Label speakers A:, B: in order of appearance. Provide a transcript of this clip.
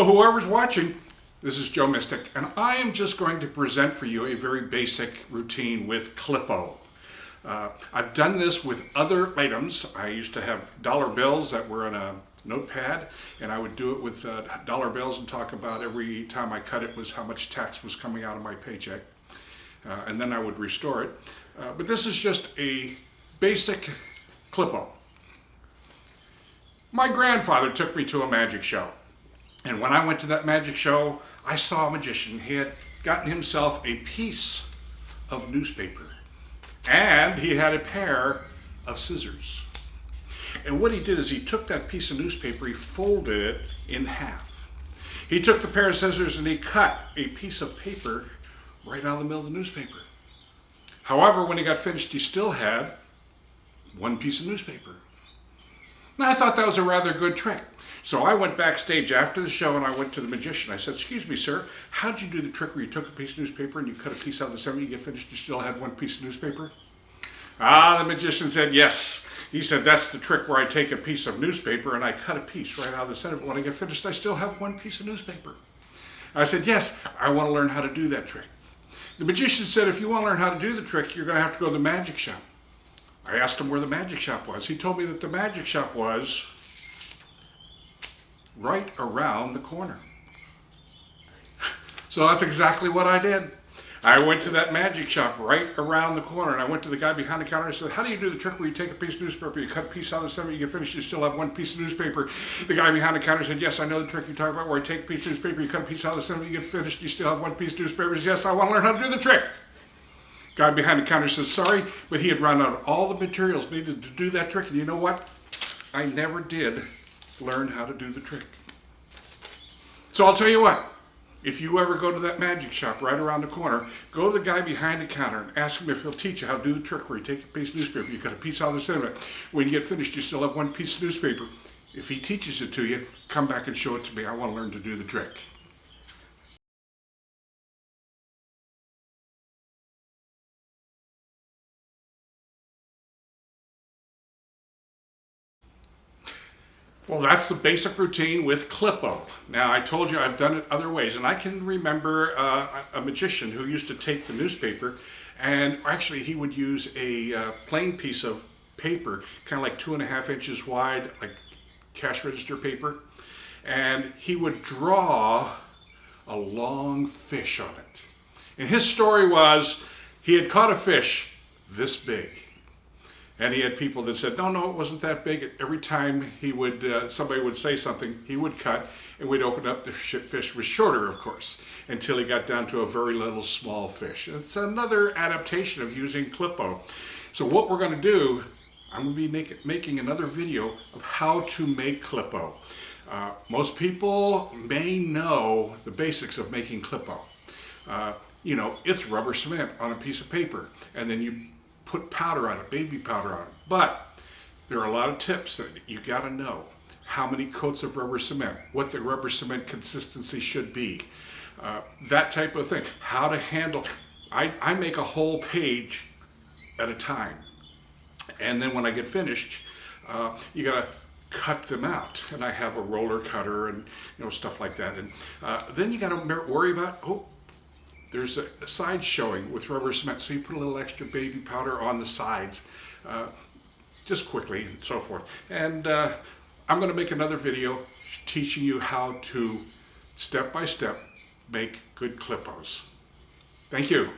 A: whoever's watching, this is Joe Mystic, and I am just going to present for you a very basic routine with Clippo. I've done this with other items. I used to have dollar bills that were in a notepad, and I would do it with dollar bills and talk about every time I cut it was how much tax was coming out of my paycheck, and then I would restore it. But this is just a basic Clippo. My grandfather took me to a magic show. And when I went to that magic show, I saw a magician. He had gotten himself a piece of newspaper. And he had a pair of scissors. And what he did is he took that piece of newspaper, he folded it in half. He took the pair of scissors and he cut a piece of paper right out of the middle of the newspaper. However, when he got finished, he still had one piece of newspaper. Now, I thought that was a rather good trick. So I went backstage after the show and I went to the magician. I said, "Excuse me, sir, how'd you do the trick where you took a piece of newspaper and you cut a piece out of the center, you get finished, you still had one piece of newspaper?" The magician said, "Yes." He said, "That's the trick where I take a piece of newspaper and I cut a piece right out of the center, but when I get finished, I still have one piece of newspaper." I said, "Yes, I want to learn how to do that trick." The magician said, "If you want to learn how to do the trick, you're going to have to go to the magic shop." I asked him where the magic shop was. He told me that the magic shop was right around the corner. So that's exactly what I did. I went to that magic shop right around the corner, and I went to the guy behind the counter and I said, "How do you do the trick where you take a piece of newspaper, you cut a piece out of the center, you get finished, you still have one piece of newspaper?" The guy behind the counter said, "Yes, I know the trick you're talking about, where I take a piece of newspaper, you cut a piece out of the center, you get finished, you still have one piece of newspaper." He said, "Yes, I want to learn how to do the trick." Guy behind the counter said, "Sorry, but he had run out of all the materials needed to do that trick, and you know what? I never did learn how to do the trick." So I'll tell you what, if you ever go to that magic shop right around the corner, go to the guy behind the counter and ask him if he'll teach you how to do the trick where you take a piece of newspaper, you cut a piece out of the center. When you get finished, you still have one piece of newspaper. If he teaches it to you, come back and show it to me. I want to learn to do the trick. Well, that's the basic routine with Clippo. Now, I told you I've done it other ways, and I can remember a magician who used to take the newspaper, and actually he would use a plain piece of paper, kind of like 2.5 inches wide, like cash register paper, and he would draw a long fish on it. And his story was he had caught a fish this big. And he had people that said, no, it wasn't that big. Every time he would, somebody would say something, he would cut, and we'd open up, the fish was shorter, of course, until he got down to a very little small fish. It's another adaptation of using Clippo. So what we're going to do, I'm going to be making another video of how to make Clippo. Most people may know the basics of making Clippo. It's rubber cement on a piece of paper, and then you put powder on it, baby powder on it. But there are a lot of tips that you got to know. How many coats of rubber cement, what the rubber cement consistency should be, that type of thing. How to handle. I make a whole page at a time. And then when I get finished, you got to cut them out. And I have a roller cutter and stuff like that. And then you got to worry about, there's a side showing with rubber cement, so you put a little extra baby powder on the sides, just quickly and so forth. And I'm going to make another video teaching you how to, step by step, make good Clippos. Thank you.